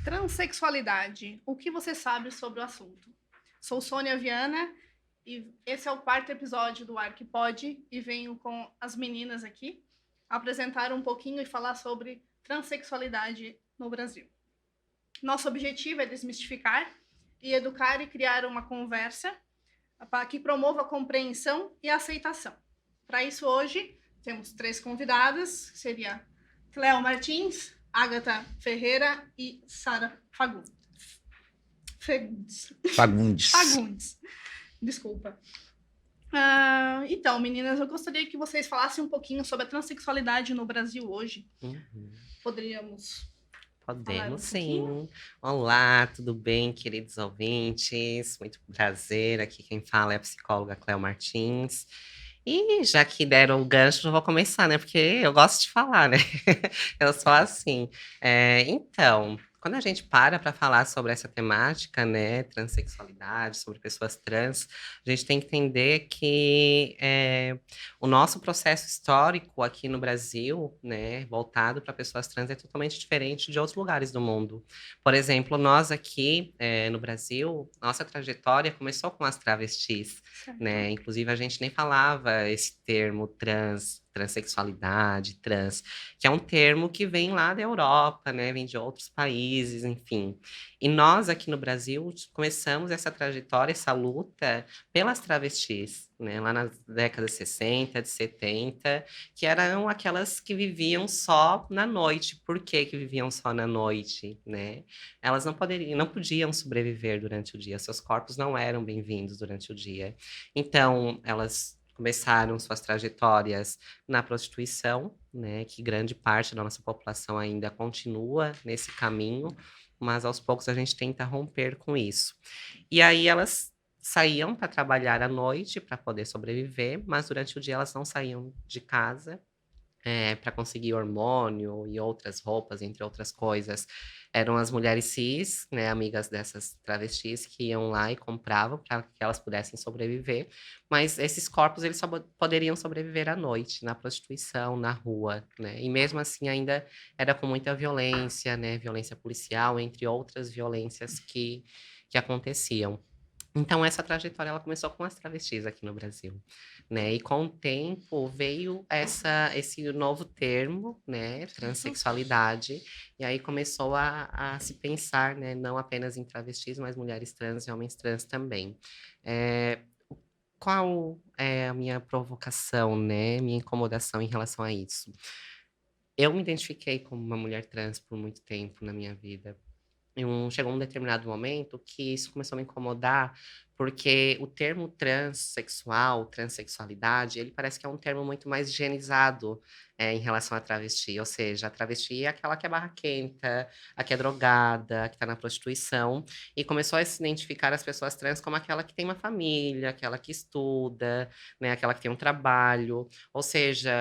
Transsexualidade. O que você sabe sobre o assunto? Sou Sônia Viana e esse é o quarto episódio do Ar que Pode e venho com as meninas aqui apresentar um pouquinho e falar sobre transexualidade no Brasil. Nosso objetivo é desmistificar e educar e criar uma conversa que promova a compreensão e a aceitação. Para isso, hoje, temos três convidadas, que seria Cléo Martins, Ágata Ferreira e Sara Fagundes. Fagundes. Fagundes. Desculpa. Então, meninas, eu gostaria que vocês falassem um pouquinho sobre a transexualidade no Brasil hoje. Poderíamos Podemos sim. Olá, tudo bem, queridos ouvintes? Muito prazer. Aqui quem fala é a psicóloga Cléo Martins. E já que deram o gancho, eu vou começar, né? Porque eu gosto de falar, né? Eu sou assim. Então, quando a gente para falar sobre essa temática, né? Transsexualidade, sobre pessoas trans, a gente tem que entender que o nosso processo histórico aqui no Brasil, né? Voltado para pessoas trans é totalmente diferente de outros lugares do mundo. Por exemplo, nós aqui no Brasil, nossa trajetória começou com as travestis, né? Inclusive, a gente nem falava esse termo transexualidade, trans, que é um termo que vem lá da Europa, né? Vem de outros países, enfim. E nós aqui no Brasil começamos essa trajetória, essa luta pelas travestis, né? Lá nas décadas 60, de 70, que eram aquelas que viviam só na noite. Por que que viviam só na noite, né? Elas não podiam sobreviver durante o dia, seus corpos não eram bem-vindos durante o dia. Então, elas começaram suas trajetórias na prostituição, né, que grande parte da nossa população ainda continua nesse caminho, mas aos poucos a gente tenta romper com isso. E aí elas saíam para trabalhar à noite para poder sobreviver, mas durante o dia elas não saíam de casa para conseguir hormônio e outras roupas, entre outras coisas. Eram as mulheres cis, né, amigas dessas travestis, que iam lá e compravam para que elas pudessem sobreviver. Mas esses corpos eles só poderiam sobreviver à noite, na prostituição, na rua, né? E mesmo assim ainda era com muita violência, né, violência policial, entre outras violências que aconteciam. Então, essa trajetória ela começou com as travestis aqui no Brasil, né? E com o tempo veio esse novo termo, né? Transexualidade. E aí começou a se pensar, né? Não apenas em travestis, mas mulheres trans e homens trans também. Qual é a minha provocação, né? Minha incomodação em relação a isso? Eu me identifiquei como uma mulher trans por muito tempo na minha vida. Chegou um determinado momento que isso começou a me incomodar, porque o termo transexual, transexualidade, ele parece que é um termo muito mais higienizado em relação à travesti. Ou seja, a travesti é aquela que é barraquenta, a que é drogada, a que está na prostituição. E começou a se identificar as pessoas trans como aquela que tem uma família, aquela que estuda, né, aquela que tem um trabalho. Ou seja,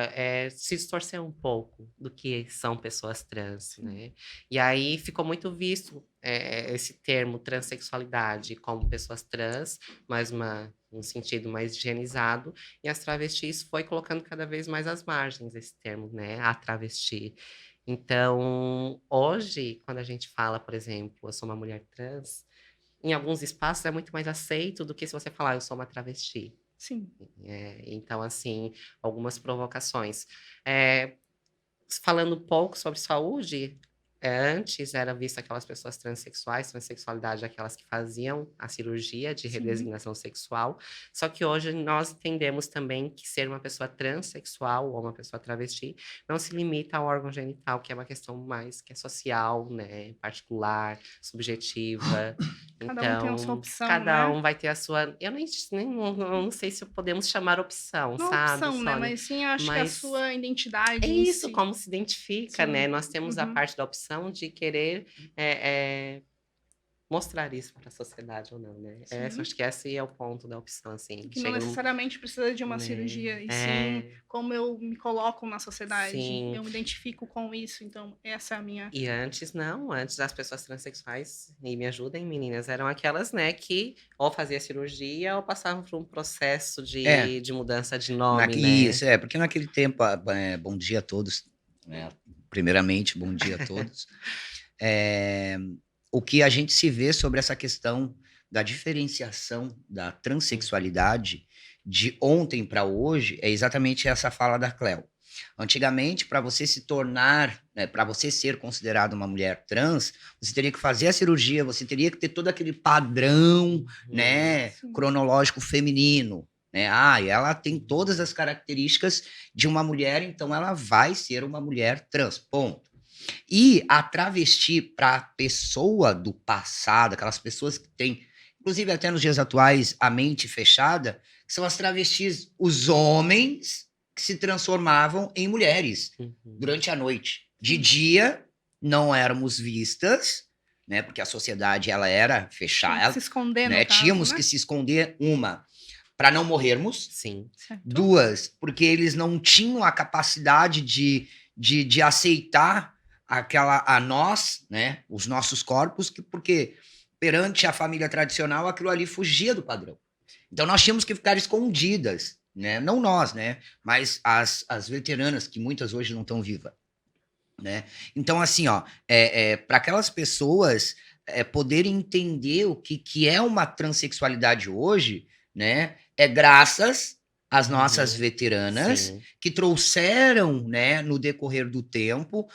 se distorceu um pouco do que são pessoas trans, né? E aí ficou muito visto esse termo transexualidade como pessoas trans, mas um sentido mais higienizado, e as travestis foi colocando cada vez mais às margens esse termo, né? A travesti. Então, hoje, quando a gente fala, por exemplo, eu sou uma mulher trans, em alguns espaços é muito mais aceito do que se você falar eu sou uma travesti. Sim. Então, assim, algumas provocações. Falando um pouco sobre saúde, antes era vista aquelas pessoas transexuais, transexualidade, aquelas que faziam a cirurgia de redesignação sexual. Só que hoje nós entendemos também que ser uma pessoa transexual ou uma pessoa travesti não se limita ao órgão genital, que é uma questão mais que é social, né, particular, subjetiva. Cada um tem a sua Então, opção, cada né? um vai ter a sua. Eu não sei se podemos chamar opção, Não sabe, opção, né? Sônia? Mas sim, eu acho que a Mas sua identidade é em isso, si. como se identifica, Sim. né? Nós temos a parte da opção de querer mostrar isso para a sociedade ou não, né? Acho que esse é o ponto da opção, assim. Que não necessariamente precisa de uma cirurgia, e sim como eu me coloco na sociedade. Sim. Eu me identifico com isso, então essa é a minha... E antes, não. Antes, as pessoas transexuais, e me ajudem, meninas, eram aquelas, né, que ou fazia cirurgia ou passavam por um processo de mudança de nome, né? Isso, porque naquele tempo, bom dia a todos, né? Primeiramente, bom dia a todos. o que a gente se vê sobre essa questão da diferenciação da transexualidade de ontem para hoje é exatamente essa fala da Cleo. Antigamente, para você se tornar, né, para você ser considerado uma mulher trans, você teria que fazer a cirurgia, você teria que ter todo aquele padrão, né, cronológico feminino, né? Ah, e ela tem todas as características de uma mulher, então ela vai ser uma mulher trans. Ponto. E a travesti para a pessoa do passado, aquelas pessoas que têm, inclusive até nos dias atuais, a mente fechada, são as travestis, os homens que se transformavam em mulheres durante a noite. De dia, não éramos vistas, né? Porque a sociedade ela era fechada, Se esconder, né? no caso, Tínhamos né? que se esconder, uma, para não morrermos. Sim. Certo. Duas, porque eles não tinham a capacidade de aceitar a nós, né? Os nossos corpos, porque perante a família tradicional, aquilo ali fugia do padrão. Então nós tínhamos que ficar escondidas, né? Não nós, né? Mas as veteranas, que muitas hoje não estão vivas, né? Então, assim, ó, para aquelas pessoas poderem entender o que é uma transexualidade hoje, né? É graças às nossas veteranas Sim. que trouxeram, né, no decorrer do tempo,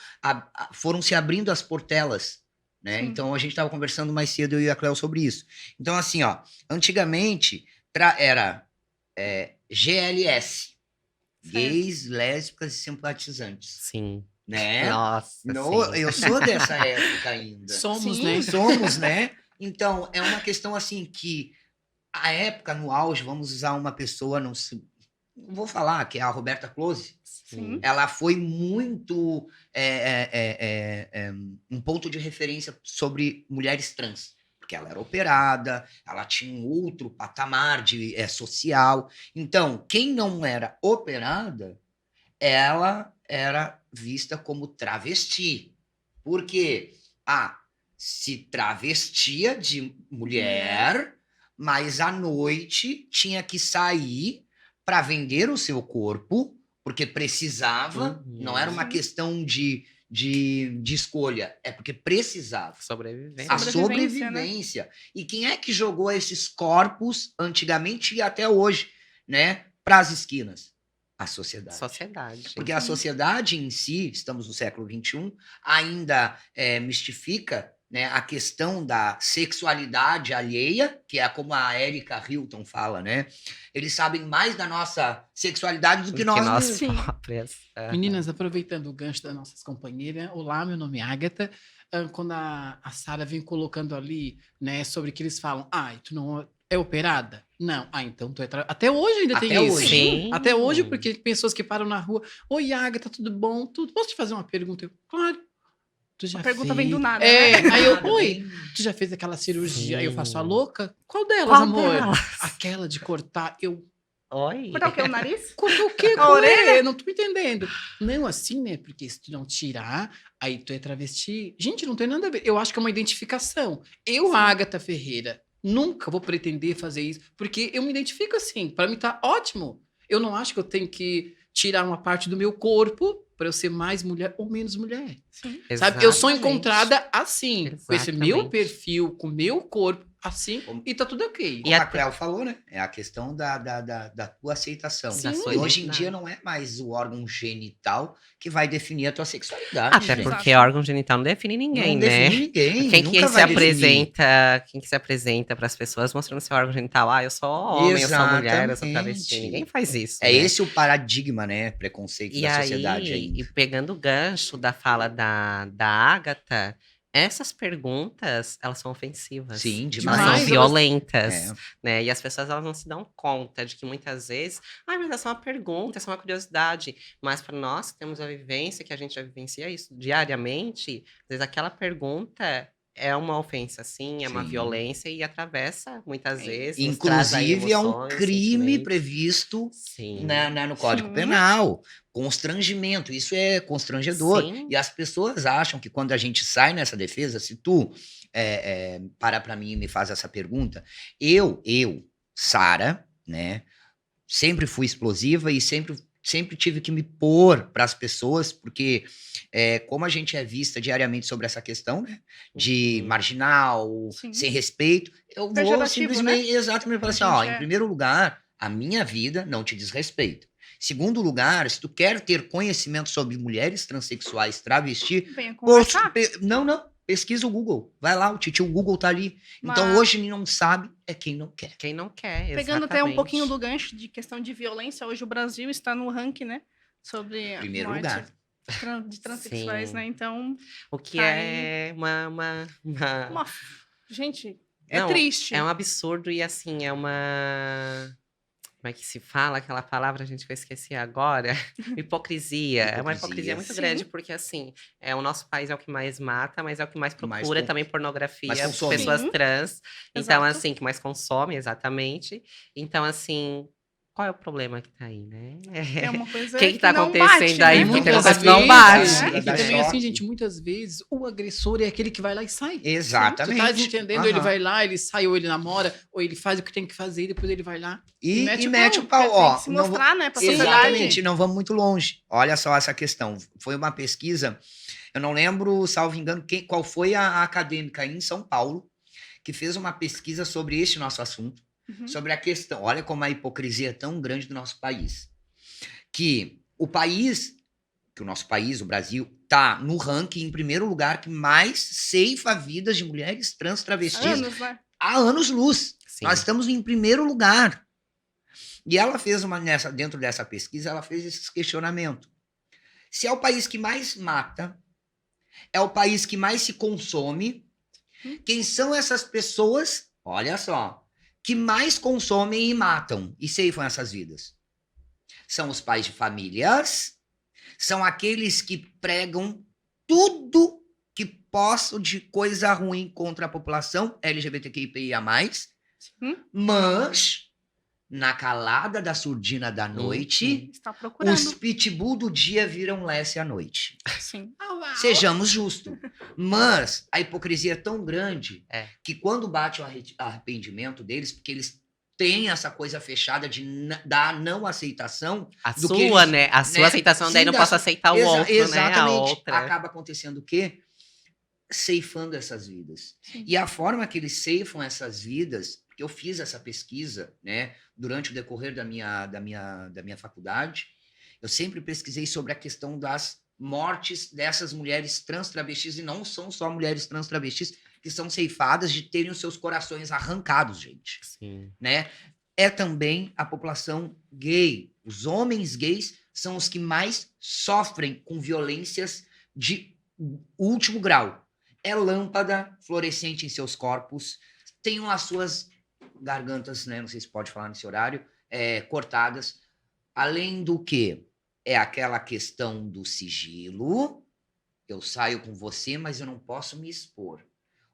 foram se abrindo as portelas, né? Sim. Então, a gente estava conversando mais cedo, eu e a Cleo, sobre isso. Então, assim, ó, antigamente era GLS, gays, lésbicas e simpatizantes, Sim. né? Nossa, sim. Eu sou dessa época ainda. Somos, Sim. né? Somos, né? Então, é uma questão assim que a época, no auge, vamos usar uma pessoa, não vou falar, que é a Roberta Close. Sim. Ela foi muito um ponto de referência sobre mulheres trans, porque ela era operada, ela tinha um outro patamar social. Então, quem não era operada, ela era vista como travesti. Porque se travestia de mulher, mas à noite tinha que sair para vender o seu corpo, porque precisava, não era uma questão de escolha, é porque precisava. Sobrevivência. A Sobrevivência, sobrevivência. E quem é que jogou esses corpos antigamente e até hoje, né, para as esquinas? A sociedade. Sociedade. Porque a sociedade em si, estamos no século XXI, ainda mistifica, né, a questão da sexualidade alheia, que é como a Erika Hilton fala, né? Eles sabem mais da nossa sexualidade do que nós mesmos. Sim. próprias. Meninas, aproveitando o gancho das nossas companheiras, olá, meu nome é Agatha. Quando a Sara vem colocando ali, né, sobre que eles falam, tu não é operada? Não. Então tu é Até hoje ainda tem Até isso. hoje. Sim. Até hoje, porque pessoas que param na rua, oi, Agatha, tudo bom? Tudo. Posso te fazer uma pergunta? Eu, claro. Tu já A pergunta fez... vem do nada, É, né? aí eu, Nada, oi, bem- tu já fez aquela cirurgia? Aí eu faço a Sim. louca? Qual delas, Qual amor? delas? Aquela de cortar, eu... Oi. Cortar o quê? O nariz? Cortou o quê? A Com orelha? ele? Não tô entendendo. Não, assim, né? Porque se tu não tirar, aí tu é travesti. Gente, não tem nada a ver. Eu acho que é uma identificação. Eu, Agatha Ferreira, nunca vou pretender fazer isso, porque eu me identifico assim. Pra mim tá ótimo. Eu não acho que eu tenho que tirar uma parte do meu corpo para eu ser mais mulher ou menos mulher. Sim. Sabe? Eu sou Exatamente. encontrada assim, com esse meu Exatamente. perfil, com o meu corpo, assim, e tá tudo ok. Como E a até- Cleo falou, né? É a questão da tua aceitação. Da Sim. sua E hoje em identidade. dia não é mais o órgão genital que vai definir a tua sexualidade. Até gente. porque Exato. órgão genital não define ninguém, não né? define ninguém. Quem nunca que se vai definir. apresenta, quem que se apresenta para as pessoas mostrando seu órgão genital? Eu sou homem, eu sou mulher, eu sou travesti. Exatamente. Ninguém faz isso. É né? esse o paradigma, né? Preconceito E da aí, sociedade e ainda. pegando o gancho da fala da Agatha, essas perguntas, elas são ofensivas. Sim, Elas demais. são Demais, elas- violentas, É. né? E as pessoas, elas não se dão conta de que muitas vezes, mas é só uma pergunta, é só uma curiosidade. Mas para nós que temos a vivência, que a gente já vivencia isso diariamente, às vezes aquela pergunta é uma ofensa, sim, é uma Sim. violência e atravessa, muitas vezes, nos traz aí Inclusive, é um emoções, crime sentimentos. previsto Sim. no Código Sim. Penal. Constrangimento, isso é constrangedor. Sim. E as pessoas acham que quando a gente sai nessa defesa, se tu para pra mim e me faz essa pergunta, eu, Sara, né, sempre fui explosiva e sempre sempre tive que me pôr para as pessoas, porque como a gente é vista diariamente sobre essa questão, né, de marginal, Sim. sem respeito, eu vou Pejorativo, simplesmente, exatamente, falar assim, A ó, gente em é. primeiro lugar, a minha vida não te diz respeito. Segundo lugar, se tu quer ter conhecimento sobre mulheres transexuais, travesti, Venha conversar. não, pesquisa o Google, vai lá, o titio Google tá ali. Então Mas- hoje quem não sabe é quem não quer. Quem não quer, Pegando até um pouquinho exatamente. do gancho de questão de violência, hoje o Brasil está no ranking, né? Sobre a Primeiro morte lugar. de transexuais, Sim. né? Então, O que Tá é uma... gente, é Não, triste. é um absurdo e assim, é uma. Como é que se fala aquela palavra, gente, que eu esqueci agora? Hipocrisia. É uma hipocrisia Hipocrisia. muito Sim. grande, porque assim, o nosso país é o que mais mata, mas é o que mais Mais procura con- também mais pornografia, consome. pessoas Sim. trans. Então, Exato. assim, que mais consome, exatamente. Então, assim, qual é o problema que tá aí, né? É uma coisa O que tá não acontecendo bate, aí? né? Porque tem Muitas coisa que não vezes, bate. e Dá também assim, choque. gente, muitas vezes o agressor é aquele que vai lá e sai. Exatamente. Tu tá entendendo? Ele Aham. vai lá, ele sai, ou ele namora, ou ele faz o que tem que fazer, e depois ele vai lá E mete o mete pau. o pau, Tem ó. que se não vou- mostrar, né, pra Sim. Exatamente, sociedade. não vamos muito longe. Olha só essa questão. Foi uma pesquisa, eu não lembro, salvo engano, qual foi a acadêmica aí em São Paulo, que fez uma pesquisa sobre este nosso assunto, Uhum. sobre a questão. Olha como a hipocrisia é tão grande do nosso país. Que o nosso país, o Brasil, tá no ranking em primeiro lugar que mais ceifa vidas de mulheres trans travestis Anos, né? há anos-luz. Sim. Nós estamos em primeiro lugar. E ela fez dentro dessa pesquisa, ela fez esse questionamento. Se é o país que mais mata, é o país que mais se consome, quem são essas pessoas, olha só, que mais consomem e matam e ceifam essas vidas? São os pais de famílias, são aqueles que pregam tudo que possam de coisa ruim contra a população LGBTQIA+, mas na calada da surdina da noite, Está procurando. os pitbull do dia viram Lessie à noite. Sim. Sejamos justos. Mas a hipocrisia é tão grande que quando bate o arrependimento deles, porque eles têm essa coisa fechada da não aceitação. A do sua, que eles, né? A sua né? aceitação, Sim, daí não da posso sua- aceitar o outro, né? A Exatamente. outra. Acaba acontecendo o quê? Ceifando essas vidas. Sim. E a forma que eles ceifam essas vidas, porque eu fiz essa pesquisa, né, durante o decorrer da minha faculdade, eu sempre pesquisei sobre a questão das mortes dessas mulheres trans travestis, e não são só mulheres trans travestis que são ceifadas de terem os seus corações arrancados, gente, Sim. né? É também a população gay. Os homens gays são os que mais sofrem com violências de último grau. É lâmpada fluorescente em seus corpos, tenham as suas gargantas, né? Não sei se pode falar nesse horário, cortadas. Além do que é aquela questão do sigilo, eu saio com você, mas eu não posso me expor.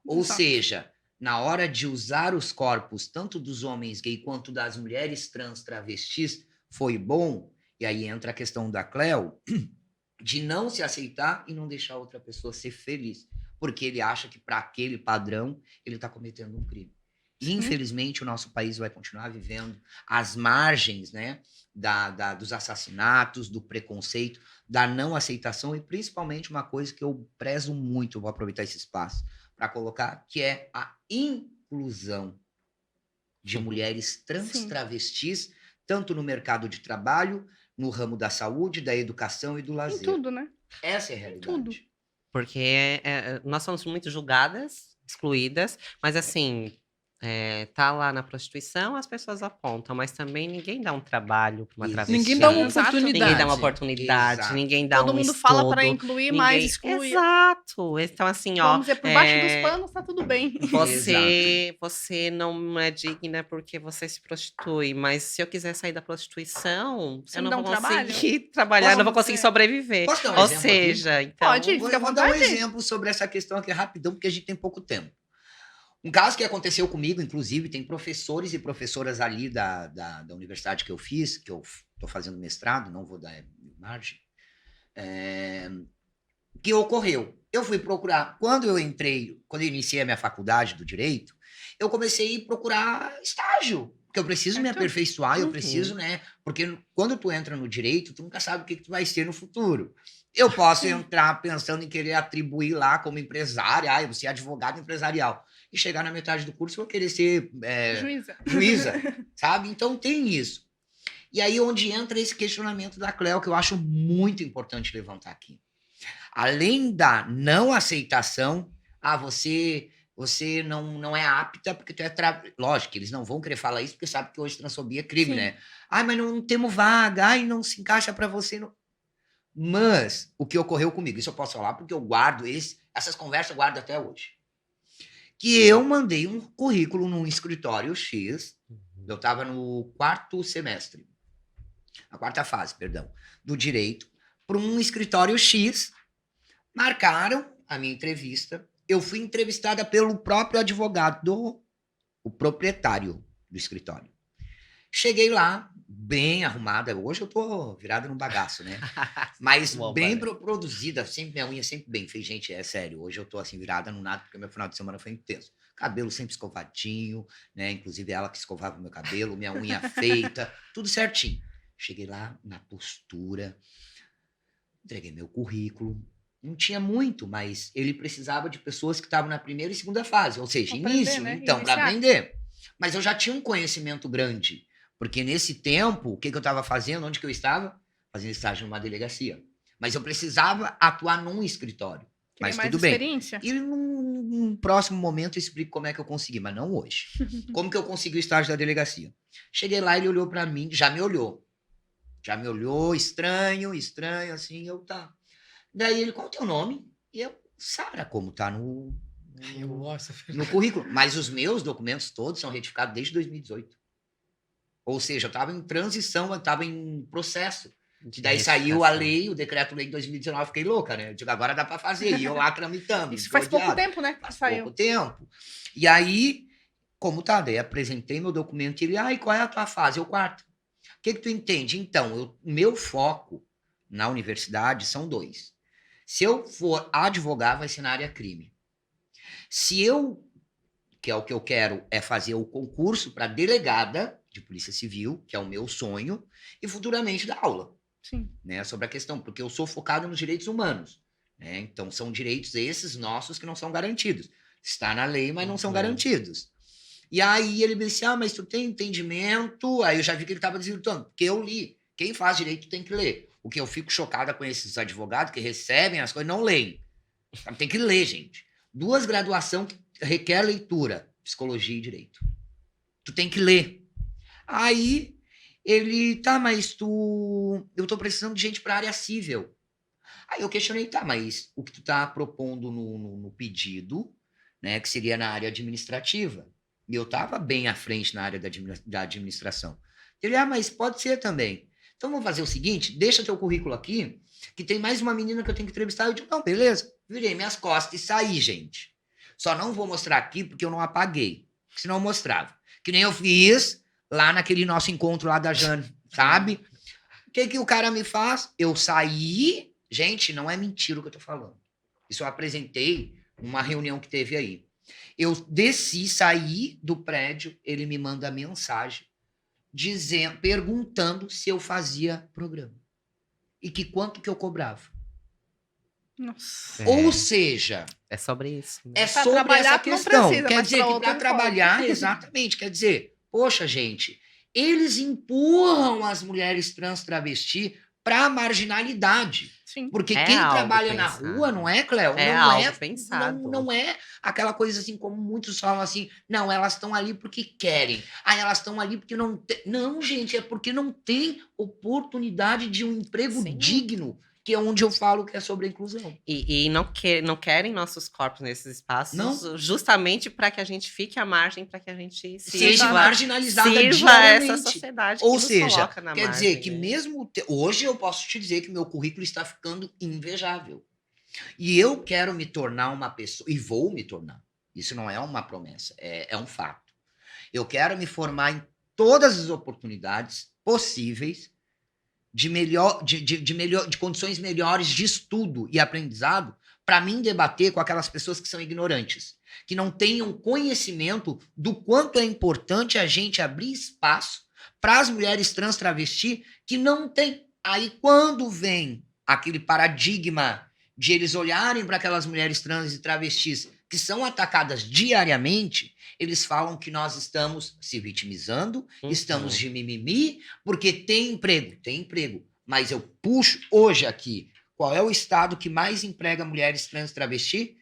Ou Exato. seja, na hora de usar os corpos, tanto dos homens gay quanto das mulheres trans travestis, foi bom. E aí entra a questão da Cleo, de não se aceitar e não deixar outra pessoa ser feliz. Porque ele acha que, para aquele padrão, ele está cometendo um crime. E, infelizmente, o nosso país vai continuar vivendo às margens, né, dos assassinatos, do preconceito, da não aceitação e, principalmente, uma coisa que eu prezo muito, eu vou aproveitar esse espaço para colocar, que é a inclusão de mulheres trans Sim. travestis, tanto no mercado de trabalho, no ramo da saúde, da educação e do Em lazer. tudo, né? Essa é a realidade. Tudo. Porque nós somos muito julgadas, excluídas, mas assim, tá lá na prostituição, as pessoas apontam, mas também ninguém dá um trabalho para uma Exato. travesti. Ninguém dá uma Exato. oportunidade. Ninguém dá uma oportunidade, Exato. ninguém dá Todo um mundo estudo. fala para incluir, mas ninguém- exclui. Exato. Então, assim, ó. Vamos dizer, por baixo dos panos tá tudo bem. Você não é digna porque você se prostitui, mas se eu quiser sair da prostituição, Você eu me não dá vou um trabalho? conseguir trabalhar, eu não vou Posso conseguir ser- sobreviver. Posso dar um Ou exemplo aqui? seja, então. Pode. Fica à Vou dar um vontade. exemplo sobre essa questão aqui rapidão, porque a gente tem pouco tempo. Um caso que aconteceu comigo, inclusive, tem professores e professoras ali da universidade que eu fiz, que eu estou fazendo mestrado, não vou dar margem, que ocorreu. Eu fui procurar, quando eu iniciei a minha faculdade do Direito, eu comecei a procurar estágio. Porque eu preciso me Certo. aperfeiçoar, eu Uhum. preciso, né? Porque quando tu entra no direito, tu nunca sabe o que tu vai ser no futuro. Eu posso entrar pensando em querer atribuir lá como empresária, eu vou ser advogado empresarial. E chegar na metade do curso, eu vou querer ser Juíza. juíza, sabe? Então tem isso. E aí onde entra esse questionamento da Cleo, que eu acho muito importante levantar aqui. Além da não aceitação, você não é apta porque tu é... Lógico que eles não vão querer falar isso porque sabem que hoje transfobia é crime, Sim. né? Ai, mas não temos vaga, ai, não se encaixa para você. Não... Mas o que ocorreu comigo, isso eu posso falar porque eu guardo essas conversas eu guardo até hoje. Que eu mandei um currículo num escritório X, eu estava no a quarta fase, perdão, do direito, para um escritório X, marcaram a minha entrevista, eu fui entrevistada pelo próprio advogado, o proprietário do escritório. Cheguei lá, bem arrumada, hoje eu tô virada num bagaço, né? Mas Boa, bem né? produzida, sempre minha unha sempre bem feita. Gente, é sério, hoje eu tô assim virada no nada porque meu final de semana foi intenso. Cabelo sempre escovadinho, né? Inclusive ela que escovava o meu cabelo, minha unha feita, tudo certinho. Cheguei lá na postura, entreguei meu currículo. Não tinha muito, mas ele precisava de pessoas que estavam na primeira e segunda fase, ou seja, Aprender, início, né? então, para Iniciar. aprender. Mas eu já tinha um conhecimento grande, porque nesse tempo, o que eu estava fazendo? Onde que eu estava? Fazendo estágio numa delegacia. Mas eu precisava atuar num escritório. Queria Mas mais tudo bem. experiência. E num próximo momento eu explico como é que eu consegui, mas não hoje. Como que eu consegui o estágio da delegacia? Cheguei lá, ele olhou para mim, já me olhou. Já me olhou, estranho, assim, eu tá. Daí ele, qual é o teu nome? E eu, Sara, como tá Eu gosto. no currículo. Mas os meus documentos todos são retificados desde 2018. Ou seja, eu estava em transição, eu estava em processo. De Daí saiu a retificação. lei, o decreto-lei de 2019, fiquei louca, né? Eu digo, agora dá para fazer. E eu lá tramitando. Isso faz pouco odiado. tempo, né? Que Faz saiu. pouco tempo. E aí, como tá? Daí apresentei meu documento e ele, e qual é a tua fase? Eu, quarta. O que tu entende? Então, o meu foco na universidade são dois. Se eu for advogar, vai ser na área crime. Se eu, que é o que eu quero, é fazer o concurso para delegada de Polícia Civil, que é o meu sonho, e futuramente dar aula, Sim. né, sobre a questão, porque eu sou focado nos direitos humanos, né? Então são direitos esses nossos que não são garantidos. Está na lei, mas não são garantidos. E aí ele me disse, mas tu tem entendimento? Aí eu já vi que ele estava desvirtuando, porque eu li. Quem faz direito tem que ler. O que eu fico chocada com esses advogados que recebem as coisas, não leem. Tem que ler, gente. 2 graduações que requer leitura, psicologia e direito. Tu tem que ler. Aí ele, mas eu tô precisando de gente para área civil. Aí eu questionei, mas o que tu tá propondo no pedido, né, que seria na área administrativa. E eu tava bem à frente na área da administração. Ele, mas pode ser também. Então vamos fazer o seguinte, deixa teu currículo aqui, que tem mais uma menina que eu tenho que entrevistar. Eu digo, não, beleza. Virei minhas costas e saí, gente. Só não vou mostrar aqui porque eu não apaguei. Senão eu mostrava. Que nem eu fiz lá naquele nosso encontro lá da Jane, sabe? O que o cara me faz? Eu saí... Gente, não é mentira o que eu tô falando. Isso eu apresentei numa reunião que teve aí. Eu desci, saí do prédio, ele me manda mensagem perguntando se eu fazia programa. E que quanto que eu cobrava. Nossa. Ou seja, É sobre isso. Né? é Pra sobre trabalhar, essa não questão. precisa, Quer mas dizer pra que outra para ele trabalhar, pode. exatamente, quer dizer, poxa, gente, eles empurram as mulheres trans travesti para a marginalidade. Sim. Porque É quem algo trabalha na pensado. rua, não é, Cleo? É não algo pensado. Não é aquela coisa assim como muitos falam assim, não, elas estão ali porque querem. Elas estão ali porque não tem. Não, gente, é porque não tem oportunidade de um emprego Sim. digno, que é onde eu falo que é sobre a inclusão. E não querem nossos corpos nesses espaços Não. justamente para que a gente fique à margem, para que a gente Seja marginalizada sirva essa diariamente. sociedade Ou que nos seja, coloca na quer margem, dizer que né? mesmo... Hoje eu posso te dizer que meu currículo está ficando invejável. E eu quero me tornar uma pessoa... E vou me tornar. Isso não é uma promessa, é um fato. Eu quero me formar em todas as oportunidades possíveis de condições melhores de estudo e aprendizado para mim debater com aquelas pessoas que são ignorantes, que não tenham conhecimento do quanto é importante a gente abrir espaço para as mulheres trans travesti que não tem. Aí quando vem aquele paradigma de eles olharem para aquelas mulheres trans e travestis que são atacadas diariamente, eles falam que nós estamos se vitimizando, estamos de mimimi, porque tem emprego. Tem emprego. Mas eu puxo hoje aqui, qual é o estado que mais emprega mulheres trans e travesti?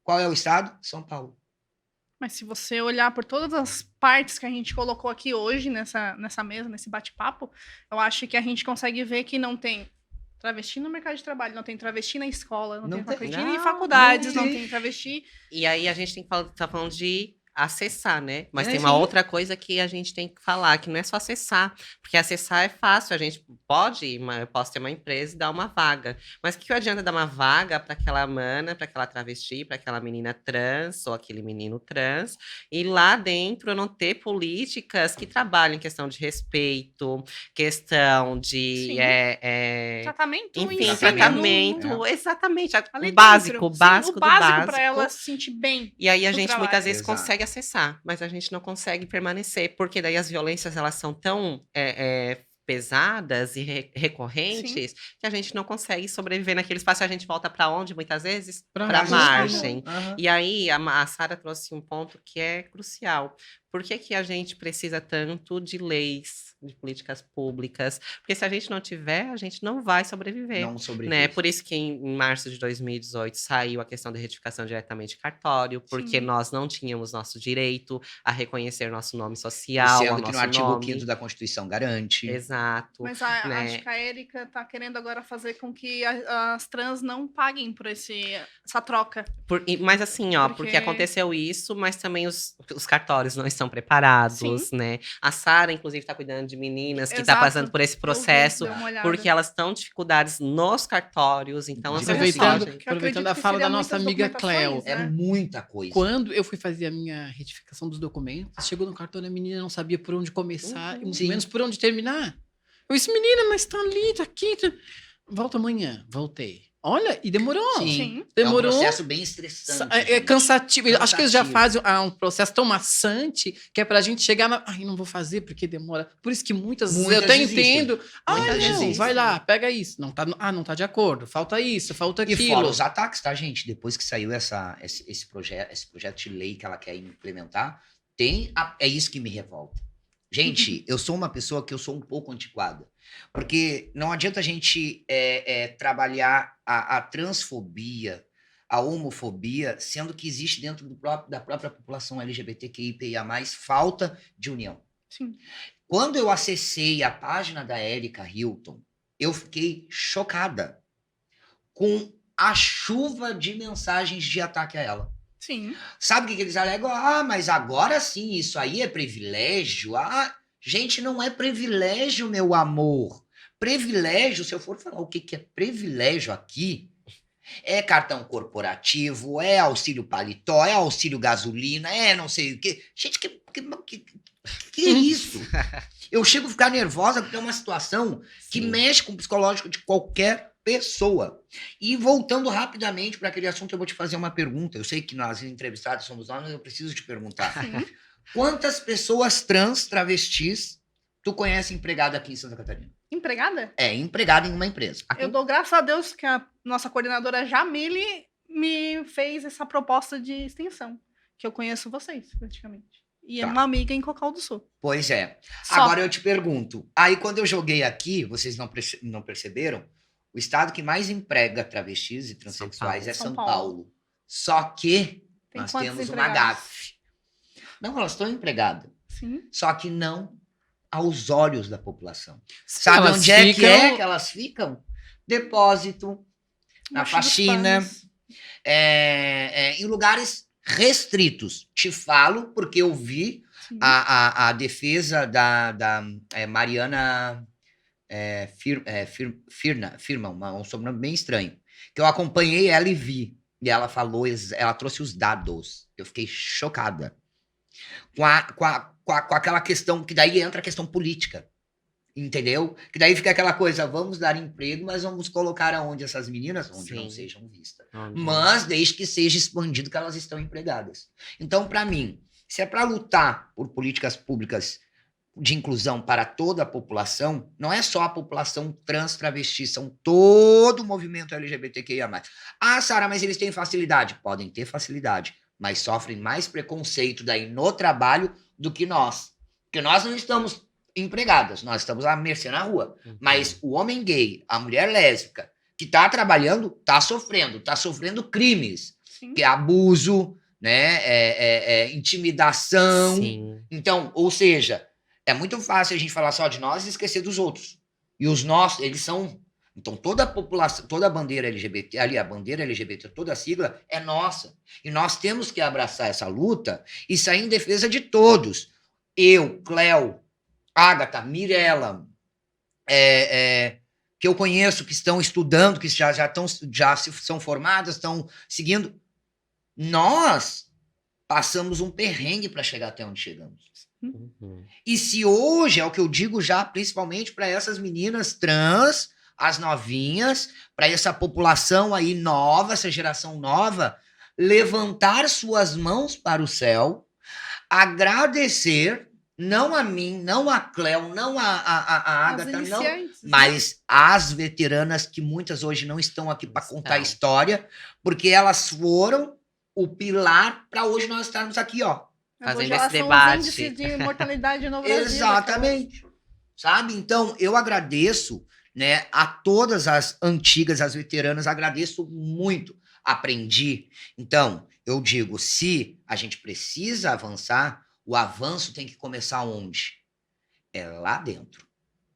Qual é o estado? São Paulo. Mas se você olhar por todas as partes que a gente colocou aqui hoje nessa mesa, nesse bate-papo, eu acho que a gente consegue ver que não tem travesti no mercado de trabalho, não tem travesti na escola, não tem travesti em faculdades, não tem travesti. E aí a gente tem que tá falando de acessar, né? Mas tem sim. uma outra coisa que a gente tem que falar, que não é só acessar, porque acessar é fácil, a gente pode ir, eu posso ter uma empresa e dar uma vaga, mas o que adianta dar uma vaga para aquela mana, para aquela travesti, para aquela menina trans ou aquele menino trans, e lá dentro eu não ter políticas que trabalhem questão de respeito, questão de tratamento, enfim, ensino, tratamento, exatamente, ali o básico, dentro. o básico Sim, do o básico básico. para ela se sentir bem. E aí a no gente trabalho. muitas vezes Exato. consegue acessar, mas a gente não consegue permanecer, porque daí as violências elas são tão pesadas e recorrentes que a gente não consegue sobreviver naquele espaço. A gente volta para onde, muitas vezes? Para a margem. E aí a Sara trouxe um ponto que é crucial. Por que a gente precisa tanto de leis, de políticas públicas? Porque se a gente não tiver, a gente não vai sobreviver. Não sobrevive. Né? Por isso que em março de 2018 saiu a questão da retificação diretamente de cartório, porque nós não tínhamos nosso direito a reconhecer nosso nome social, sendo ao que nosso no artigo nome. 5º da Constituição garante. Exato. Mas né? acho que a Érica tá querendo agora fazer com que as trans não paguem por essa troca. Mas assim, porque aconteceu isso, mas também os cartórios não estão preparados, né? A Sara, inclusive, está cuidando de meninas que estão passando por esse processo, porque elas estão dificuldades nos cartórios, então... Aproveitando a fala da nossa amiga Cleo. É muita coisa. Quando eu fui fazer a minha retificação dos documentos, chegou no cartório, a menina não sabia por onde começar, e muito menos por onde terminar. Eu disse, menina, mas tá ali, tá aqui. Volta amanhã. Voltei. Olha, e demorou. Sim. Demorou. É um processo bem estressante. É cansativo. Acho que eles já fazem um processo tão maçante que é pra gente chegar na... Ai, não vou fazer porque demora. Por isso que muitas vezes eu até entendo. Não, vai lá, pega isso. Não tá de acordo. Falta isso, falta aquilo. E fora os ataques, tá, gente? Depois que saiu esse projeto de lei que ela quer implementar, é isso que me revolta. Gente, eu sou uma pessoa que eu sou um pouco antiquada. Porque não adianta a gente trabalhar a transfobia, a homofobia, sendo que existe dentro da própria população LGBTQIA+, falta de união. Sim. Quando eu acessei a página da Erika Hilton, eu fiquei chocada com a chuva de mensagens de ataque a ela. Sim. Sabe o que eles alegam? Mas agora sim, isso aí é privilégio. Gente, não é privilégio, meu amor. Privilégio, se eu for falar o que é privilégio aqui, é cartão corporativo, é auxílio paletó, é auxílio gasolina, é não sei o quê. Gente, que é isso? Eu chego a ficar nervosa porque é uma situação que mexe com o psicológico de qualquer pessoa. E voltando rapidamente para aquele assunto, eu vou te fazer uma pergunta. Eu sei que nós entrevistados somos nós, mas eu preciso te perguntar. Sim. Quantas pessoas trans, travestis, tu conhece empregada aqui em Santa Catarina? Empregada? Empregada em uma empresa. Eu dou graças a Deus que a nossa coordenadora Jamile me fez essa proposta de extensão. Que eu conheço vocês, praticamente. E é uma amiga em Cocal do Sul. Pois é. Agora eu te pergunto. Aí quando eu joguei aqui, vocês não perceberam? O estado que mais emprega travestis e transexuais é São Paulo. Só que nós temos uma gafe. Não, elas estão empregadas. Sim. Só que não aos olhos da população. Sabe onde é que elas ficam? Depósito, na faxina, em lugares restritos. Te falo porque eu vi a defesa da Mariana Firman, um sobrenome bem estranho, que eu acompanhei ela e vi. E ela falou, ela trouxe os dados. Eu fiquei chocada. Com aquela questão, que daí entra a questão política. Entendeu? Que daí fica aquela coisa, vamos dar emprego, mas vamos colocar aonde essas meninas? Onde Sim. não sejam vistas. Onde- Mas desde que seja expandido que elas estão empregadas. Então, para mim, se é para lutar por políticas públicas de inclusão para toda a população, não é só a população trans travesti, são todo o movimento LGBTQIA+. Ah, Sara, mas eles têm facilidade. Podem ter facilidade, mas sofrem mais preconceito daí no trabalho do que nós. Porque nós não estamos empregadas, nós estamos à mercê na rua. Uhum. Mas o homem gay, a mulher lésbica, que está trabalhando, está sofrendo crimes, Sim. que é abuso, né, intimidação. Sim. Então, ou seja, é muito fácil a gente falar só de nós e esquecer dos outros. E os nossos, eles são... Então, toda a população, toda a bandeira LGBT, ali a bandeira LGBT, toda a sigla é nossa. E nós temos que abraçar essa luta e sair em defesa de todos. Eu, Cléo, Ágata, Mirella, que eu conheço, que estão estudando, que já são formadas, estão seguindo. Nós passamos um perrengue para chegar até onde chegamos. Uhum. E se hoje, é o que eu digo já, principalmente para essas meninas trans, as novinhas, para essa população aí nova, essa geração nova, levantar suas mãos para o céu, agradecer, não a mim, não a Cléo, não a As Ágata, não, iniciantes, né? mas as veteranas que muitas hoje não estão aqui para contar a história, porque elas foram o pilar para hoje nós estarmos aqui, ó. Fazendo Hoje esse elas são os debate. índices de mortalidade no Brasil. Exatamente. Sabe? Então, eu agradeço, né, a todas as antigas, as veteranas, agradeço muito. Aprendi. Então, eu digo, se a gente precisa avançar, o avanço tem que começar onde? É lá dentro.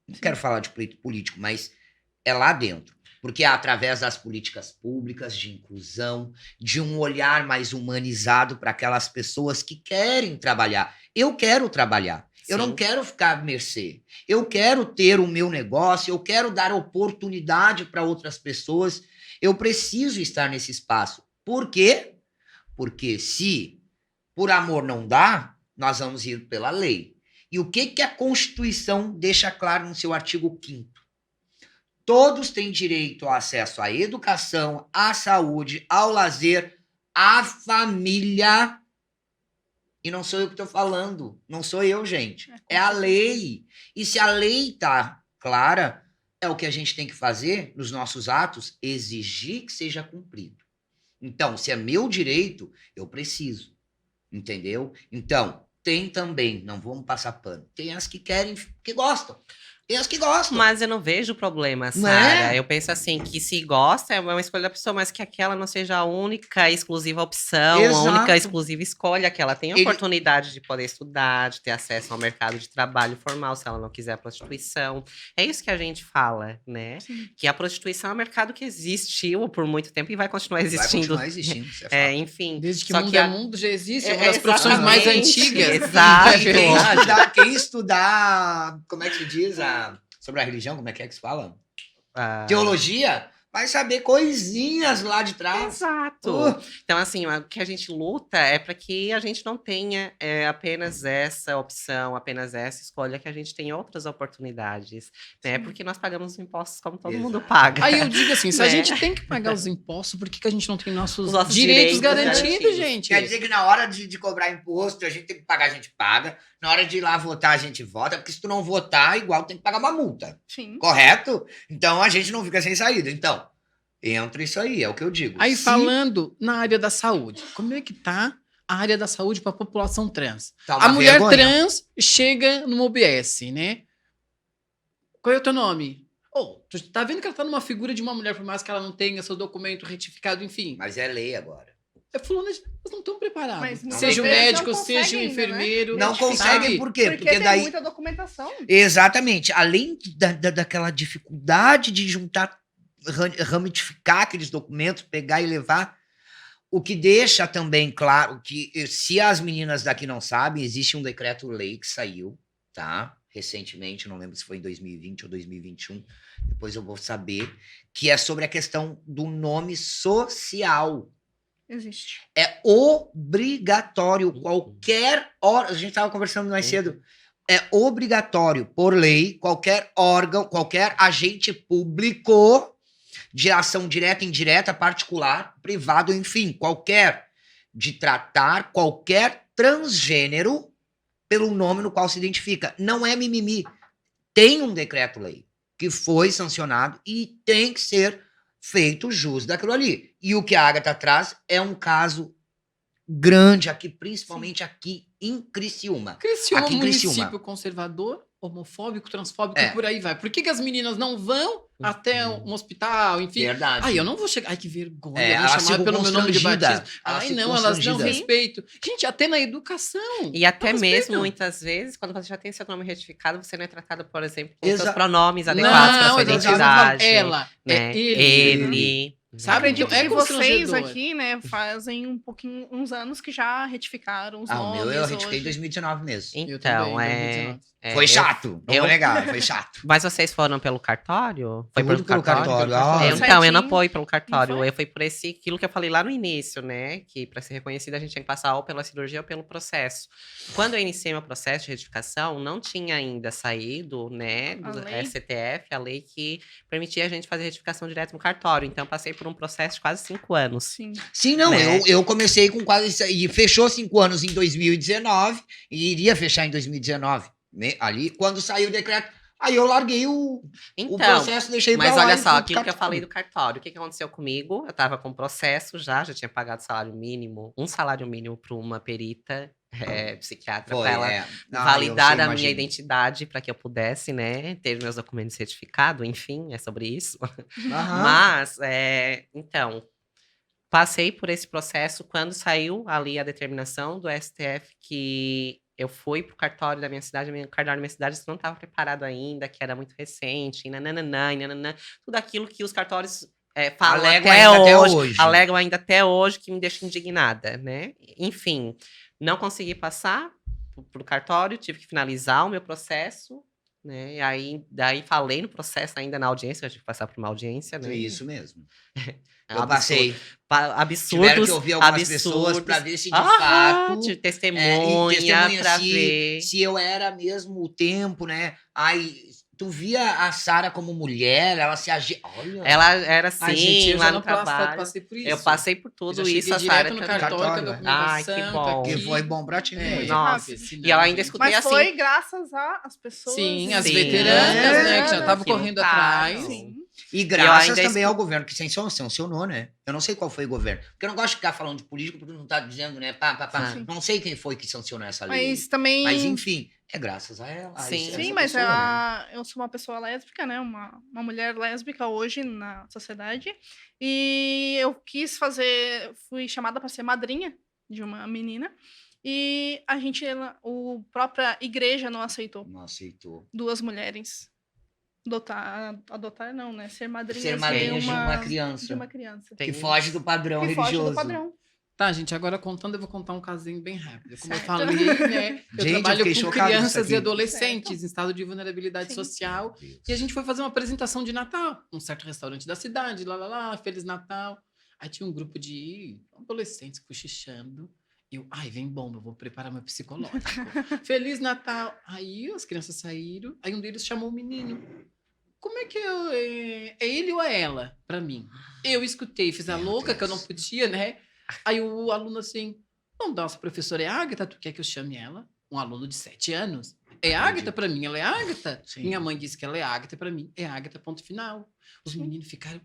Não quero falar de pleito político, mas é lá dentro. Porque é através das políticas públicas, de inclusão, de um olhar mais humanizado para aquelas pessoas que querem trabalhar. Eu quero trabalhar. Eu não Sim. quero ficar à mercê. Eu quero ter o meu negócio, eu quero dar oportunidade para outras pessoas. Eu preciso estar nesse espaço. Por quê? Porque se por amor não dá, nós vamos ir pela lei. E o que a Constituição deixa claro no seu artigo 5º? Todos têm direito ao acesso à educação, à saúde, ao lazer, à família. E não sou eu que estou falando. Não sou eu, gente. É a lei. E se a lei está clara, é o que a gente tem que fazer nos nossos atos, exigir que seja cumprido. Então, se é meu direito, eu preciso. Entendeu? Então, tem também, não vamos passar pano, tem as que querem, que gostam. Tem as que gostam. Mas eu não vejo problema, Não Sara. é? Eu penso assim, que se gosta é uma escolha da pessoa, mas que aquela não seja a única e exclusiva opção, Exato. a única e exclusiva escolha, que ela tenha Ele- oportunidade de poder estudar, de ter acesso ao mercado de trabalho formal, se ela não quiser a prostituição. É isso que a gente fala, né? Sim. Que a prostituição é um mercado que existiu por muito tempo e vai continuar Vai existindo. continuar existindo, isso é fato. Enfim. Desde que só mundo que é a- mundo já existe, é uma É, das profissões mais exatamente, antigas. exato. É verdade. Quem estudar, como é que se diz? Sobre a religião, como é que se fala? Ah, Teologia, vai saber coisinhas lá de trás. Exato. Então, assim, o que a gente luta é para que a gente não tenha apenas essa opção, apenas essa escolha, que a gente tenha outras oportunidades, né? Porque nós pagamos impostos como todo mundo Exato. paga. Aí eu digo assim, se a Né? gente tem que pagar os impostos, por que a gente não tem nossos Os nossos direitos direitos garantidos, garantidos. gente? Quer dizer que na hora de cobrar imposto, a gente tem que pagar, a gente paga. Na hora de ir lá votar, a gente vota. Porque se tu não votar, igual tem que pagar uma multa. Sim. Correto? Então a gente não fica sem saída. Então, entra isso aí, é o que eu digo. Aí Se- falando na área da saúde, como é que tá a área da saúde para a população trans? tá A uma mulher vergonha. trans chega no OBS, né? Qual é o teu nome? Oh, tu tá vendo que ela tá numa figura de uma mulher, por mais que ela não tenha seu documento retificado, enfim. Mas é lei agora. É fulano, eles não estão preparados. Mas não- Seja o eles não médico, conseguem seja o ainda, né? enfermeiro. Não Identificar. conseguem, por quê? Porque tem daí. muita documentação. Exatamente. Além daquela dificuldade de juntar, ramificar aqueles documentos, pegar e levar, o que deixa também claro que, se as meninas daqui não sabem, existe um decreto-lei que saiu, tá? Recentemente, não lembro se foi em 2020 ou 2021, depois eu vou saber, que é sobre a questão do nome social. Existe. É obrigatório, qualquer hora. A gente estava conversando mais cedo. é obrigatório, por lei, qualquer órgão, qualquer agente público de ação direta, indireta, particular, privado, enfim, de tratar qualquer transgênero pelo nome no qual se identifica. Não é mimimi. Tem um decreto-lei que foi sancionado e tem que ser feito jus daquilo ali. E o que a Agatha traz é um caso grande aqui, principalmente aqui em Criciúma. Criciúma é Aqui um em Criciúma. município conservador, homofóbico, transfóbico É. e por aí vai. Por que as meninas não vão até um hospital, enfim? Verdade. Ai, eu não vou chegar. Ai, que vergonha. É, eu vou elas chamar ficam pelo meu nome de constrangidas. batismo. Elas Ai, ficam não, elas não constrangidas. respeitam. Gente, até na educação. E até Não mesmo, respeitam. muitas vezes, quando você já tem seu nome retificado, você não é tratado, por exemplo, com Exa- seus pronomes adequados para sua eles não falam identidade. ela, né? é ele. Ele. Sabe? Acredito Então, é que vocês constrangedor. aqui, né, fazem uns anos que já retificaram os O nomes. meu eu retifiquei em hoje. 2019 mesmo. Eu Então, também, é, 2019. Foi chato, não eu- vou negar, foi chato. Mas vocês foram pelo cartório? Foi Tudo pelo cartório. Ah, Então, eu não Certinho. fui pelo cartório. Não foi? Eu fui por aquilo que eu falei lá no início, né? Que para ser reconhecida a gente tinha que passar ou pela cirurgia ou pelo processo. Quando eu iniciei meu processo de retificação, não tinha ainda saído, né, do A lei? STF, a lei que permitia a gente fazer retificação direto no cartório. Então, eu passei por um processo de quase 5 anos. Sim. Sim, não, Né? eu comecei com quase. E fechou 5 anos em 2019 e iria fechar em 2019. Né? Ali, quando saiu o decreto, aí eu larguei o Então, processo, deixei pra mas lá olha e só, fui aquilo pro que eu falei cartório. do cartório. O que aconteceu comigo? Eu tava com processo já tinha pagado salário mínimo, um salário mínimo para uma perita psiquiatra, Foi, para ela é. Ah, validar eu a minha imagino. identidade para que eu pudesse, né, ter meus documentos certificados, enfim, é sobre isso. Aham. Mas, então, passei por esse processo quando saiu ali a determinação do STF que eu fui pro cartório da minha cidade, o cartório da minha cidade não estava preparado ainda, que era muito recente, e nananã, e nananã, tudo aquilo que os cartórios falam Alegam até ainda até hoje, hoje. alegam ainda até hoje, que me deixa indignada, né? Enfim, não consegui passar pro cartório, tive que finalizar o meu processo, né? E aí, daí falei no processo ainda na audiência, eu tive que passar por uma audiência, né? É isso mesmo. É Eu um passei. absurdos, Tiveram que ouvir algumas absurdos. pessoas para ver se de Aham, fato. de e testemunha pra se, ver. se eu era mesmo o tempo, né? Ai, tu via a Sara como mulher, ela se agia. Olha. Ela era assim, Ai, gente, eu lá já no não trabalho. passei por isso. Eu passei por Eu tudo já cheguei isso, a direto Sara no também. cartório com a Cartório, Ai, documentação. que tá bom. Que aqui. foi bom pra ti. É, muito. Nossa. senão, E eu ainda gente, escutei Mas assim. foi graças às pessoas. Sim, as Sim. veteranas, né, que já estavam Que correndo lutaram. atrás. Sim. E graças ainda também ao governo que sancionou, né? Eu não sei qual foi o governo. Porque eu não gosto de ficar falando de político porque não tá dizendo, né? Sim. Não sei quem foi que sancionou essa lei. Mas também. Mas enfim, é graças a ela. Sim. Sim, essa mas pessoa, né? eu sou uma pessoa lésbica, né? Uma mulher lésbica hoje na sociedade. E eu fui chamada para ser madrinha de uma menina. E a própria igreja não aceitou Não aceitou. 2 mulheres. Adotar não, né? Ser madrinha Ser madrinha de uma criança. De uma criança. Tem- Que foge do padrão Que foge religioso. do padrão. Tá, gente, agora contando, eu vou contar um casinho bem rápido. Como eu Certo. falei, né? Eu Gente, eu trabalho fiquei com chocado com isso crianças aqui. e adolescentes em estado de vulnerabilidade Sim. social. E a gente foi fazer uma apresentação de Natal, num certo restaurante da cidade, Feliz Natal. Aí tinha um grupo de adolescentes cochichando. E eu, ai, vem bomba, eu vou preparar meu psicológico. Feliz Natal. Aí as crianças saíram, aí um deles chamou o menino. Como é que é ele ou é ela? Pra mim. Eu escutei, fiz a Meu louca, que eu Deus. não podia, né? Aí o aluno assim, não, nossa professora é Ágata, tu quer que eu chame ela? Um aluno de 7 anos. É Ágata pra mim, ela é Ágata. Sim. Minha mãe disse que ela é Ágata pra mim, é Ágata, ponto final. Os Sim. meninos ficaram,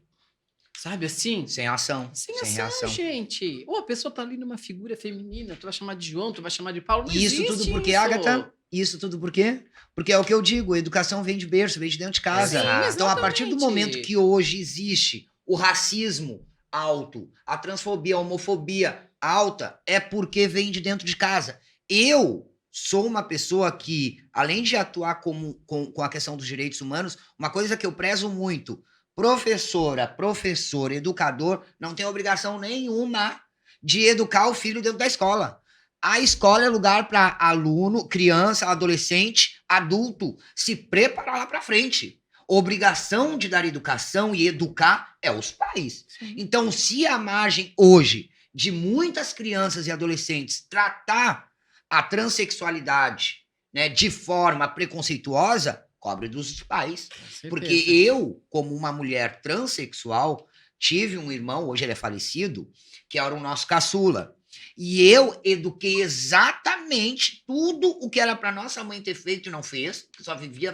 sabe assim? Sem ação. Sem sem ação, reação. gente. Ou a pessoa tá ali numa figura feminina, tu vai chamar de João, tu vai chamar de Paulo, não Isso existe tudo porque, isso. Agatha, isso tudo por quê? Porque é o que eu digo, a educação vem de berço, vem de dentro de casa. Sim, Então, a partir do exatamente. momento que hoje existe o racismo alto, a transfobia, a homofobia alta, é porque vem de dentro de casa. Eu sou uma pessoa que, além de atuar com a questão dos direitos humanos, uma coisa que eu prezo muito, professora, professor, educador, não tem obrigação nenhuma de educar o filho dentro da escola. A escola é lugar para aluno, criança, adolescente, adulto se preparar lá para frente. Obrigação de dar educação e educar é os pais. Sim. Então, se a margem hoje de muitas crianças e adolescentes tratar a transexualidade né, de forma preconceituosa, cobre dos pais. Com Porque certeza. eu, como uma mulher transexual, tive um irmão, hoje ele é falecido, que era o nosso caçula. E eu eduquei exatamente tudo o que era para nossa mãe ter feito e não fez, que só vivia.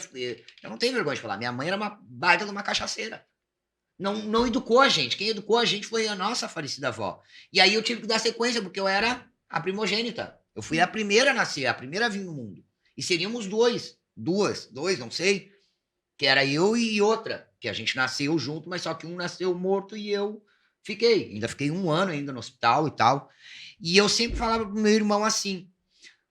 Eu não tenho vergonha de falar, minha mãe era uma baita de uma cachaceira. Não educou a gente. Quem educou a gente foi a nossa falecida avó. E aí eu tive que dar sequência, porque eu era a primogênita. Eu fui a primeira a nascer, a primeira a vir no mundo. E seríamos dois, não sei, que era eu e outra, que a gente nasceu junto, mas só que um nasceu morto e eu fiquei. Ainda fiquei 1 ano ainda no hospital e tal. E eu sempre falava pro meu irmão assim,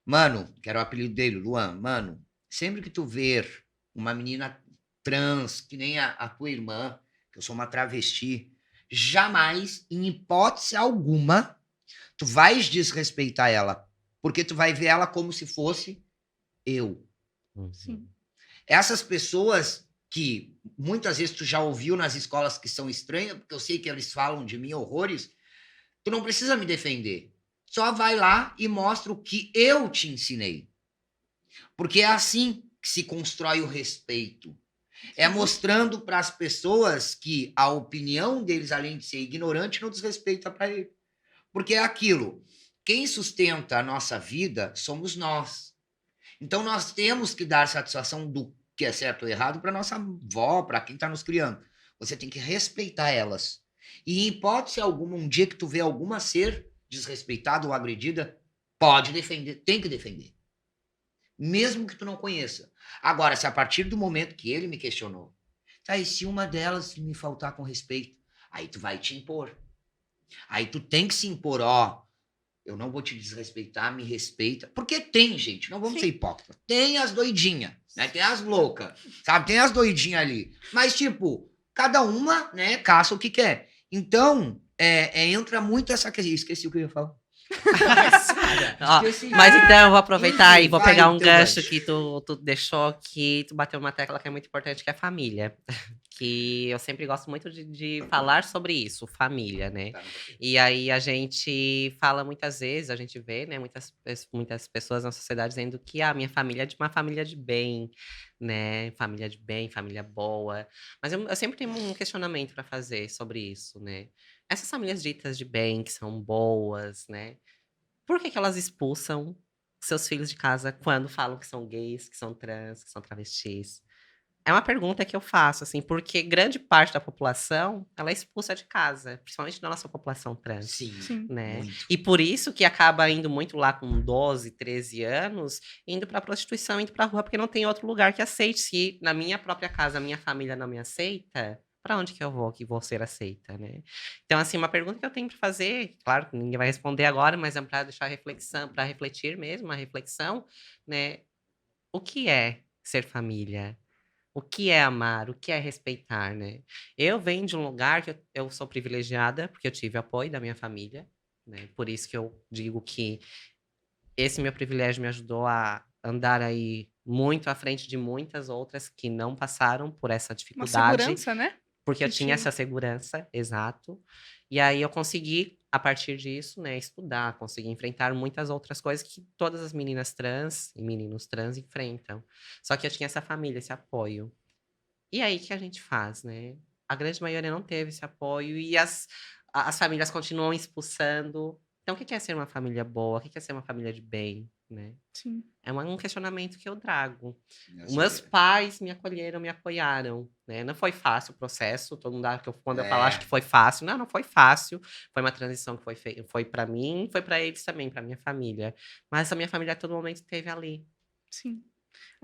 mano, que era o apelido dele, Luan, mano, sempre que tu ver uma menina trans, que nem a tua irmã, que eu sou uma travesti, jamais, em hipótese alguma, tu vais desrespeitar ela, porque tu vai ver ela como se fosse eu. Sim. Essas pessoas que muitas vezes tu já ouviu nas escolas que são estranhas, porque eu sei que eles falam de mim horrores, tu não precisa me defender. Só vai lá e mostra o que eu te ensinei. Porque é assim que se constrói o respeito. É mostrando para as pessoas que a opinião deles, além de ser ignorante, não desrespeita para ele. Porque é aquilo. Quem sustenta a nossa vida somos nós. Então nós temos que dar satisfação do que é certo ou errado para nossa avó, para quem está nos criando. Você tem que respeitar elas. E em hipótese alguma, um dia que tu vê alguma ser desrespeitada ou agredida, pode defender, tem que defender. Mesmo que tu não conheça. Agora, se a partir do momento que ele me questionou, tá, e se uma delas me faltar com respeito, aí tu vai te impor. Aí tu tem que se impor, ó, eu não vou te desrespeitar, me respeita. Porque tem, gente, não vamos Sim. ser hipócritas. Tem as doidinhas, né? Tem as loucas, sabe? Tem as doidinhas ali. Mas, tipo, cada uma, né, caça o que quer. Então, entra muito essa questão. Esqueci o que eu ia falar. Ó, Esqueci. mas então eu vou aproveitar Enfim, e vou vai pegar o um teu gancho gancho. que tu deixou aqui, tu bateu uma tecla que é muito importante, que é a família. Que eu sempre gosto muito de falar sobre isso, família, né? E aí a gente fala muitas vezes, a gente vê, né, muitas pessoas na sociedade dizendo que a minha família é de uma família de bem, né? Família de bem, família boa. Mas eu sempre tenho um questionamento para fazer sobre isso, né? Essas famílias ditas de bem, que são boas, né? Por que que elas expulsam seus filhos de casa quando falam que são gays, que são trans, que são travestis? É uma pergunta que eu faço, assim, porque grande parte da população, ela é expulsa de casa, principalmente da nossa população trans, Sim, Sim. né? muito. E por isso que acaba indo muito lá com 12, 13 anos, indo pra prostituição, indo pra rua, porque não tem outro lugar que aceite. Se na minha própria casa, a minha família não me aceita, pra onde que eu vou que vou ser aceita, né? Então, assim, uma pergunta que eu tenho pra fazer, claro que ninguém vai responder agora, mas é pra deixar reflexão, pra refletir mesmo, uma reflexão, né? O que é ser família? O que é amar? O que é respeitar, né? Eu venho de um lugar que eu sou privilegiada, porque eu tive apoio da minha família, né? Por isso que eu digo que esse meu privilégio me ajudou a andar aí muito à frente de muitas outras que não passaram por essa Uma dificuldade, segurança, né? porque eu Que tinha te... essa segurança, exato. E aí eu consegui, a partir disso, né, estudar, consegui enfrentar muitas outras coisas que todas as meninas trans e meninos trans enfrentam. Só que eu tinha essa família, esse apoio. E aí, o que a gente faz, né? A grande maioria não teve esse apoio e as famílias continuam expulsando. Então, o que é ser uma família boa? O que é ser uma família de bem, né? Sim. É um questionamento que eu trago. Os Essa meus é- pais me acolheram, me apoiaram, né? Não foi fácil o processo. Todo mundo acha que quando eu falar, acho que É, foi fácil. Não, não foi fácil. Foi uma transição que foi para mim, foi para eles também, para minha família. Mas a minha família a todo momento esteve ali. Sim.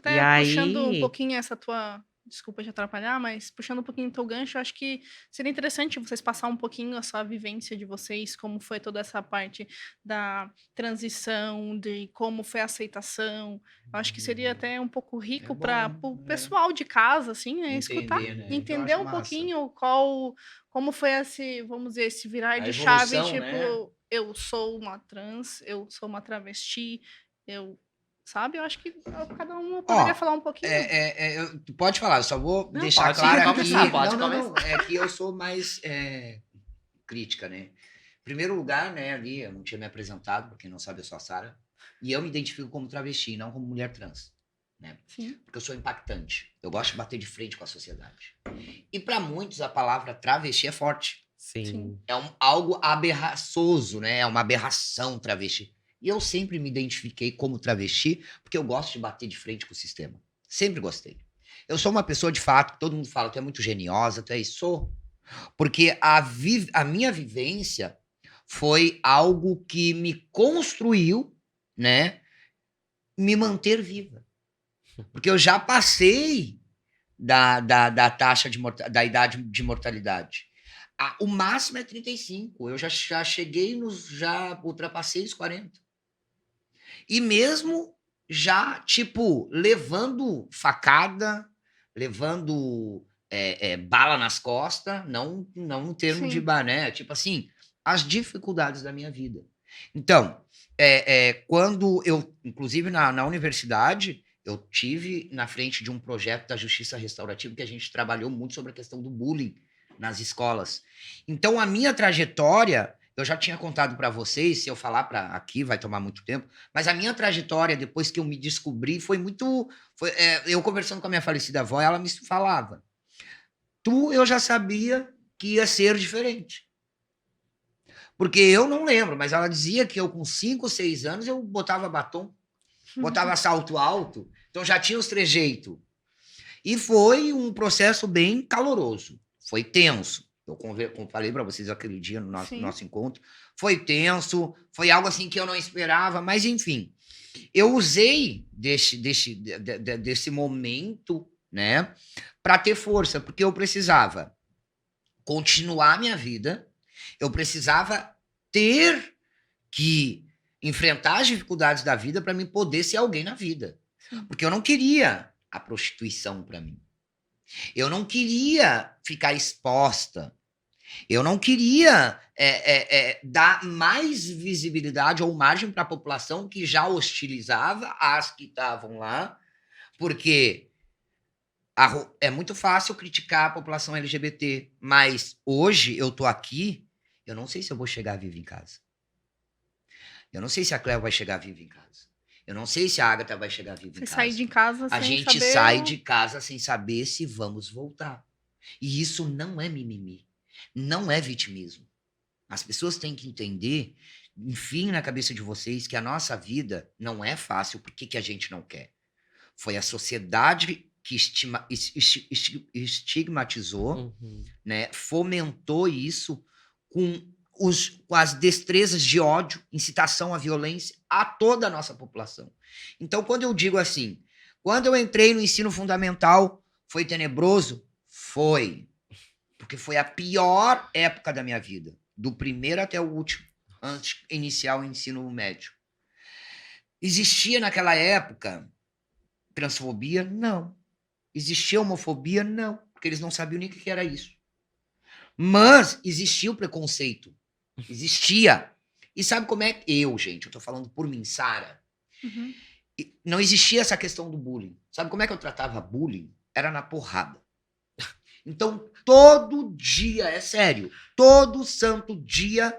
E Até puxando um aí, pouquinho essa tua. Desculpa te atrapalhar, mas puxando um pouquinho o teu gancho, eu acho que seria interessante vocês passar um pouquinho a sua vivência de vocês, como foi toda essa parte da transição, de como foi a aceitação. Eu acho que seria até um pouco é rico para o bom, né? pessoal de casa, assim, né, escutar, Entender, né? Eu entender acho um massa. pouquinho como foi esse, vamos dizer, esse virar A de chave, evolução, tipo, né? eu sou uma trans, eu sou uma travesti, eu sabe? Eu acho que cada um poderia Ó, falar um pouquinho. tu pode falar, eu só vou não, deixar pode claro começar, aqui. pode Não. começar. É que eu sou mais crítica, né? Em primeiro lugar, né, ali, eu não tinha me apresentado, pra quem não sabe, eu sou a Sara. E eu me identifico como travesti, não como mulher trans. né? Sim. Porque eu sou impactante. Eu gosto de bater de frente com a sociedade. E para muitos a palavra travesti é forte. Sim. É algo aberraçoso, né? É uma aberração travesti. E eu sempre me identifiquei como travesti porque eu gosto de bater de frente com o sistema. Sempre gostei. Eu sou uma pessoa, de fato, todo mundo fala, tu é muito geniosa, tu é isso. Sou. Porque a minha vivência foi algo que me construiu, né? Me manter viva. Porque eu já passei da taxa da idade de mortalidade. O máximo é 35. Eu já cheguei já ultrapassei os 40. E mesmo já, tipo, levando facada, levando bala nas costas, não no termo de Sim. né? Tipo assim, as dificuldades da minha vida. Então, quando eu, inclusive na universidade, eu tive na frente de um projeto da Justiça Restaurativa que a gente trabalhou muito sobre a questão do bullying nas escolas. Então, a minha trajetória, eu já tinha contado para vocês, se eu falar para aqui vai tomar muito tempo, mas a minha trajetória, depois que eu me descobri, foi muito. Eu conversando com a minha falecida avó, ela me falava: eu já sabia que ia ser diferente. Porque eu não lembro, mas ela dizia que eu, com 5, 6 anos, eu botava batom, botava salto alto, então já tinha os trejeitos. E foi um processo bem caloroso, foi tenso. Eu falei para vocês aquele dia no nosso encontro, foi tenso, foi algo assim que eu não esperava, mas enfim, eu usei desse momento, né, para ter força, porque eu precisava continuar minha vida, eu precisava ter que enfrentar as dificuldades da vida para me poder ser alguém na vida. Sim. Porque eu não queria a prostituição para mim. Eu não queria ficar exposta. Eu não queria dar mais visibilidade ou margem para a população que já hostilizava as que estavam lá, porque é muito fácil criticar a população LGBT, mas hoje eu tô aqui, eu não sei se eu vou chegar vivo em casa. Eu não sei se a Cleo vai chegar viva em casa. Eu não sei se a Agatha vai chegar viva em casa. Sair de casa A sem gente saber sai de casa sem saber se vamos voltar. E isso não é mimimi. Não é vitimismo. As pessoas têm que entender, enfim, na cabeça de vocês, que a nossa vida não é fácil. Por que a gente não quer? Foi a sociedade que estigmatizou, né? Fomentou isso com as destrezas de ódio, incitação à violência a toda a nossa população. Então, quando eu digo assim, quando eu entrei no ensino fundamental, foi tenebroso? Foi. Porque foi a pior época da minha vida, do primeiro até o último, antes de iniciar o ensino médio. Existia naquela época transfobia? Não. Existia homofobia? Não. Porque eles não sabiam nem o que era isso. Mas existia o preconceito. Existia. E sabe como é? Gente, eu tô falando por mim, Sara. Uhum. Não existia essa questão do bullying. Sabe como é que eu tratava bullying? Era na porrada. Então, todo dia, é sério, todo santo dia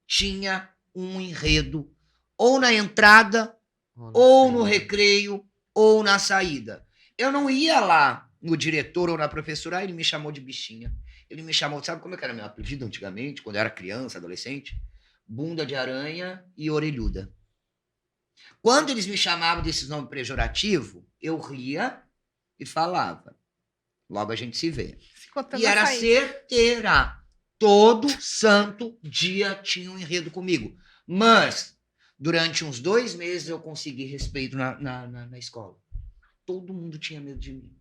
tinha um enredo, ou na entrada, ou no recreio, ou na saída. Eu não ia lá no diretor ou na professora, ele me chamou de bichinha. Ele me chamou, sabe como é que era meu apelido antigamente, quando eu era criança, adolescente? Bunda de aranha e orelhuda. Quando eles me chamavam desses nomes pejorativos, eu ria e falava. Logo a gente se vê. E era certeira. Todo santo dia tinha um enredo comigo. Mas, durante uns 2 meses, eu consegui respeito na escola. Todo mundo tinha medo de mim.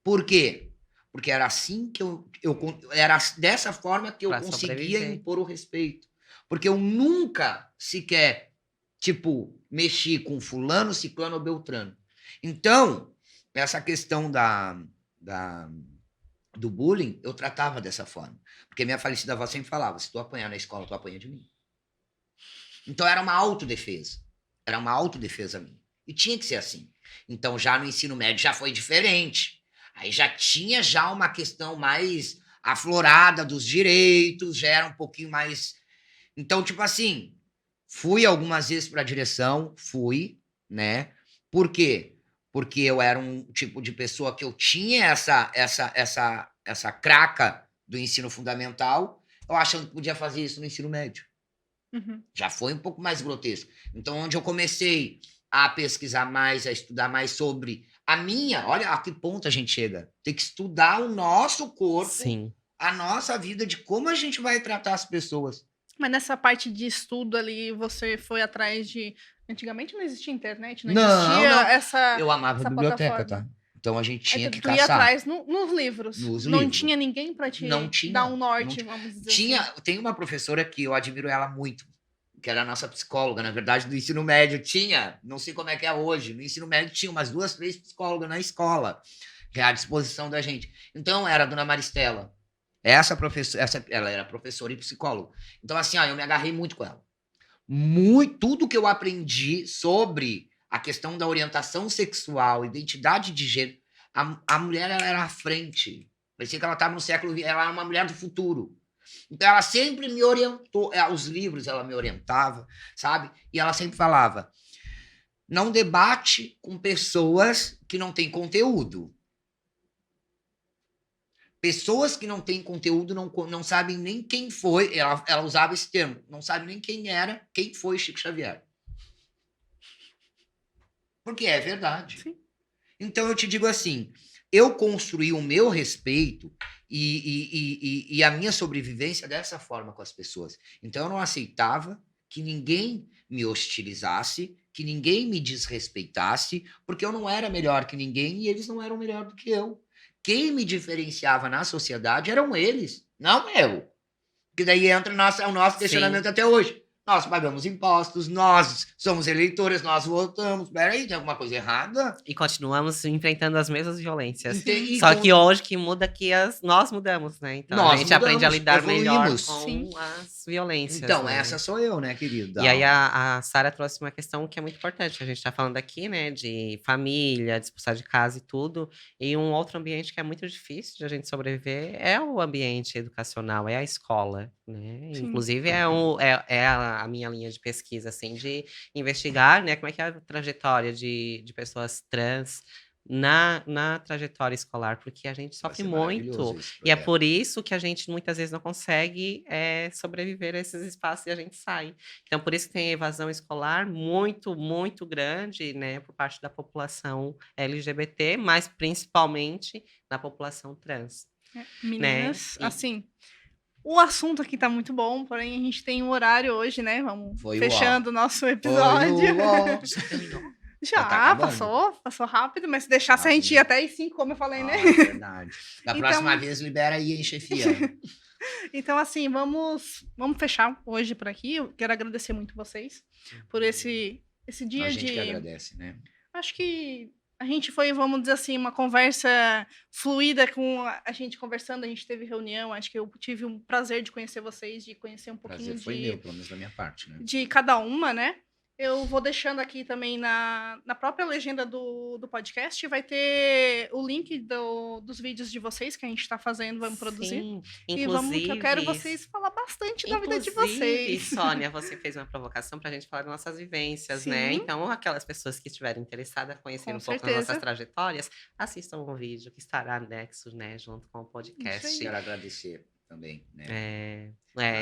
Por quê? Porque era assim que era dessa forma que eu conseguia impor o respeito. Porque eu nunca sequer, mexi com fulano, ciclano ou beltrano. Então, essa questão do bullying, eu tratava dessa forma. Porque minha falecida avó sempre falava, se tu apanhar na escola, tu apanha de mim. Então, era uma autodefesa. Era uma autodefesa minha. E tinha que ser assim. Então, já no ensino médio já foi diferente. Aí já tinha uma questão mais aflorada dos direitos, já era um pouquinho mais... Então, fui algumas vezes para a direção, né? Por quê? Porque eu era um tipo de pessoa que eu tinha essa craca do ensino fundamental, eu achando que podia fazer isso no ensino médio. Uhum. Já foi um pouco mais grotesco. Então, onde eu comecei a pesquisar mais, a estudar mais sobre olha a que ponto a gente chega. Tem que estudar o nosso corpo, Sim. a nossa vida, de como a gente vai tratar as pessoas. Mas nessa parte de estudo ali, você foi atrás de... Antigamente não existia internet, não Não, existia não. essa... Eu amava a essa biblioteca, plataforma. tá? Então a gente tinha Aí que tu ia caçar. atrás nos livros. Nos Não livros. tinha ninguém pra te Não tinha, dar um norte, não tinha. vamos dizer assim. Tem uma professora que eu admiro ela muito, que era a nossa psicóloga, na verdade, do ensino médio. Não sei como é que é hoje, no ensino médio tinha umas 2, 3 psicólogas na escola, que é à disposição da gente. Então, era a dona Maristela. Essa professora, ela era professora e psicóloga. Então, assim, ó, eu me agarrei muito com ela. Tudo que eu aprendi sobre a questão da orientação sexual, identidade de gênero, a mulher, ela era à frente. Parecia que ela estava no século XX, ela era uma mulher do futuro. Então, ela sempre me orientou, os livros ela me orientava, sabe? E ela sempre falava, não debate com pessoas que não têm conteúdo. Pessoas que não têm conteúdo não sabem nem quem foi, ela usava esse termo, não sabe nem quem foi Chico Xavier. Porque é verdade. Sim. Então, eu te digo assim, eu construí o meu respeito e a minha sobrevivência dessa forma com as pessoas. Então, eu não aceitava que ninguém me hostilizasse, que ninguém me desrespeitasse, porque eu não era melhor que ninguém e eles não eram melhor do que eu. Quem me diferenciava na sociedade eram eles, não eu. Que daí entra o nosso questionamento até hoje. Nós pagamos impostos, nós somos eleitores, nós votamos. Peraí, tem alguma coisa errada? E continuamos enfrentando as mesmas violências. Entendi. Só que hoje que muda que nós mudamos, né? Então Nós a gente aprende a mudamos, lidar melhor evoluímos. com Sim. as violências. Então, né? essa sou eu, né, querida? E aí a Sara trouxe uma questão que é muito importante. A gente está falando aqui, né, de família, de expulsar de casa e tudo. E um outro ambiente que é muito difícil de a gente sobreviver é o ambiente educacional, é a escola, né? Sim. Inclusive é a minha linha de pesquisa, assim, de investigar, né, como é que é a trajetória de pessoas trans na trajetória escolar, porque a gente Vai sofre ser muito. maravilhoso esse E é projeto. por isso que a gente muitas vezes não consegue sobreviver a esses espaços e a gente sai. Então, por isso que tem a evasão escolar muito, muito grande, né, por parte da população LGBT, mas principalmente na população trans. Meninas, E- assim, o assunto aqui tá muito bom, porém a gente tem um horário hoje, né? Vamos Foi o fechando o nosso episódio. Já terminou? Já tá Já, acabando? passou rápido, mas se deixasse a gente ir até às 5, como eu falei, né? É verdade. Da Então- próxima vez, libera aí, hein, chefia? Então, assim, vamos fechar hoje por aqui. Eu quero agradecer muito vocês por esse dia A gente de... que agradece, né? Acho que a gente foi, vamos dizer assim, uma conversa fluida com a gente conversando, a gente teve reunião, acho que eu tive um prazer de conhecer vocês, de conhecer um pouquinho Prazer foi meu, pelo menos da minha parte, né? de cada uma, né? Eu vou deixando aqui também na própria legenda do podcast, vai ter o link dos vídeos de vocês que a gente está fazendo, vamos produzir. Sim, E eu quero inclusive- vocês falar bastante da vida de Inclusive, vocês. Sônia, você fez uma provocação para a gente falar das nossas vivências, né? Sim. Então, aquelas pessoas que estiverem interessadas em conhecer Com um pouco das certeza. nossas trajetórias, assistam o vídeo que estará anexo, né, junto com o Isso podcast. aí. Quero agradecer também, né?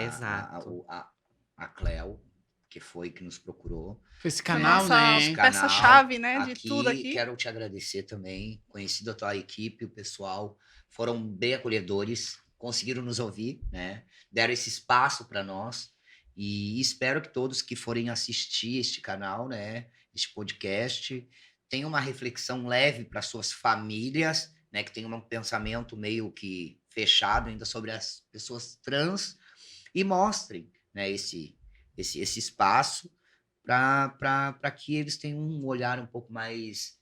Exato. A Cleo, que foi que nos procurou. Foi esse canal, Nossa, né? peça-chave, né, de tudo aqui. Quero te agradecer também. Conhecido a tua equipe, o pessoal, foram bem acolhedores, conseguiram nos ouvir, né? Deram esse espaço para nós. E espero que todos que forem assistir este canal, né, este podcast, tenham uma reflexão leve para suas famílias, né, que tenham um pensamento meio que fechado ainda sobre as pessoas trans e mostrem, né, esse espaço para que eles tenham um olhar um pouco mais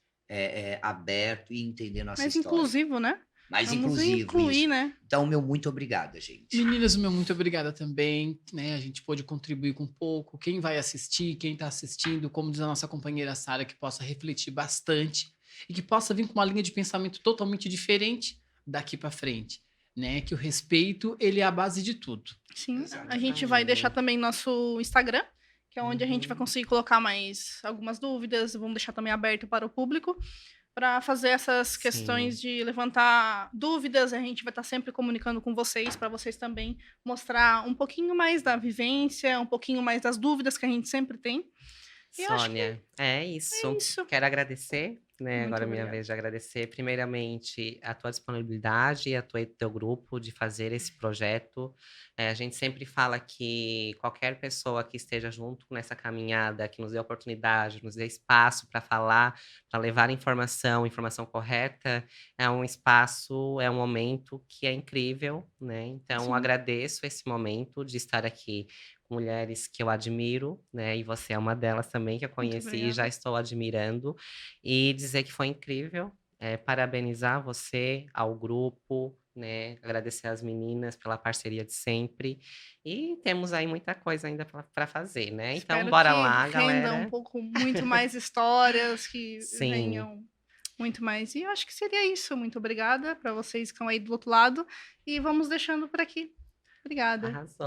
aberto e entender nossa Mais história. inclusivo, né? Mais Vamos inclusivo, incluir, isso. né? Então, meu muito obrigada, gente. Meninas, o meu muito obrigada também, né? A gente pôde contribuir com um pouco. Quem vai assistir, quem está assistindo, como diz a nossa companheira Sara, que possa refletir bastante e que possa vir com uma linha de pensamento totalmente diferente daqui para frente, né? Que o respeito, ele é a base de tudo. Sim, a Exatamente. gente vai deixar também nosso Instagram, que é onde a gente vai conseguir colocar mais algumas dúvidas, vamos deixar também aberto para o público, para fazer essas questões de levantar dúvidas. A gente vai estar sempre comunicando com vocês, para vocês também mostrar um pouquinho mais da vivência, um pouquinho mais das dúvidas que a gente sempre tem. E eu acho que Sônia, é isso. isso. Quero agradecer, né? Muito Agora é minha obrigada. vez de agradecer, primeiramente, a tua disponibilidade e a teu grupo de fazer esse projeto. A gente sempre fala que qualquer pessoa que esteja junto nessa caminhada, que nos dê oportunidade, nos dê espaço para falar, para levar informação correta, é um espaço, é um momento que é incrível, né? Então, Sim. agradeço esse momento de estar aqui com mulheres que eu admiro, né? E você é uma delas também, que eu Muito conheci e obrigada. já estou admirando. E dizer que foi incrível, parabenizar você, ao grupo, né? Agradecer às meninas pela parceria de sempre. E temos aí muita coisa ainda para fazer, né? Então, Espero bora que lá, renda um galera. pouco, muito mais histórias, que Sim, venham muito mais. E eu acho que seria isso. Muito obrigada para vocês que estão aí do outro lado. E vamos deixando por aqui. Obrigada. arrasou.